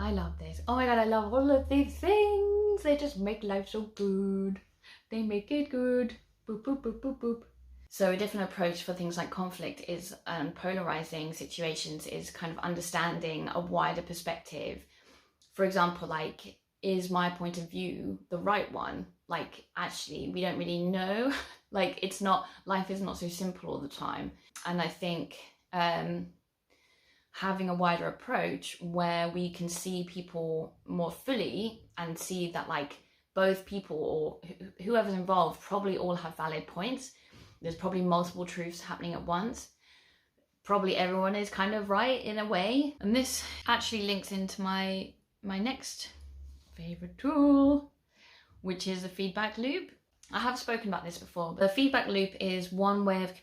I love this. Oh my god, I love all of these things. They just make life so good. They make it good. Boop, boop, boop, boop, boop. So a different approach for things like conflict is polarizing situations is kind of understanding a wider perspective. For example, like, is my point of view the right one? Like, actually, we don't really know. Like, it's not, life is not so simple all the time. And I think having a wider approach where we can see people more fully and see that, like, both people or whoever's involved probably all have valid points. There's probably multiple truths happening at once. Probably everyone is kind of right in a way. And this actually links into my next favorite tool, which is the feedback loop. I have spoken about this before, but the feedback loop is one way of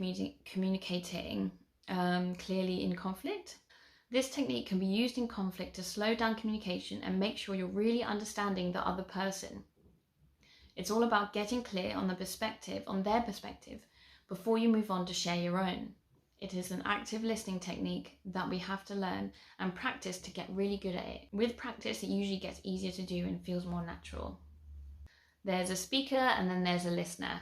communicating clearly in conflict. This technique can be used in conflict to slow down communication and make sure you're really understanding the other person. It's all about getting clear on their perspective, before you move on to share your own. It is an active listening technique that we have to learn and practice to get really good at it. With practice, it usually gets easier to do and feels more natural. There's a speaker and then there's a listener.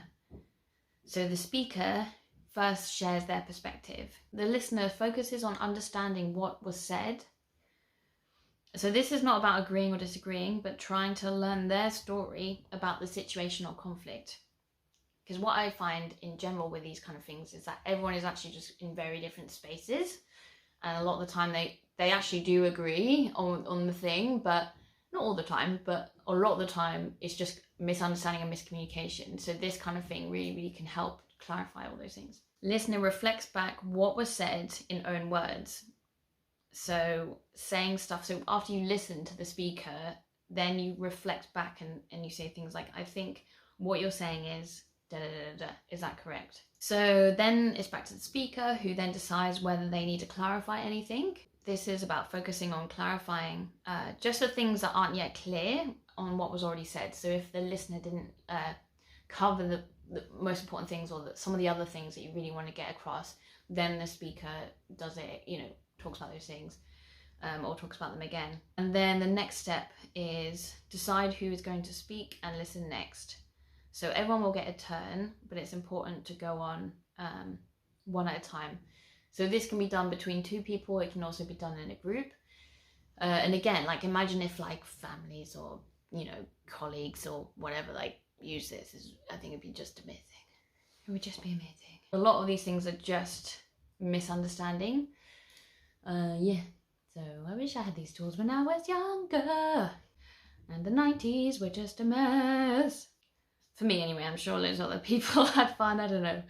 So the speaker first shares their perspective. The listener focuses on understanding what was said. So this is not about agreeing or disagreeing, but trying to learn their story about the situation or conflict. Because what I find in general with these kind of things is that everyone is actually just in very different spaces. And a lot of the time they actually do agree on the thing, but not all the time, but a lot of the time it's just misunderstanding and miscommunication. So this kind of thing really, really can help clarify all those things. Listener reflects back what was said in own words. So saying stuff, so after you listen to the speaker, then you reflect back and you say things like, I think what you're saying is da da da da, is that correct? So then it's back to the speaker, who then decides whether they need to clarify anything. This is about focusing on clarifying just the things that aren't yet clear on what was already said. So if the listener didn't cover the most important things, or some of the other things that you really want to get across, then the speaker does it, talks about those things, or talks about them again. And then the next step is decide who is going to speak and listen next. So everyone will get a turn, but it's important to go on one at a time. So this can be done between two people. It can also be done in a group. And again, like, imagine if like families or, colleagues or whatever, like, use this. I think it'd be just amazing. It would just be amazing. A lot of these things are just misunderstanding. Yeah. So I wish I had these tools when I was younger. And the 90s were just a mess. For me anyway, I'm sure loads of other people had fun, I don't know.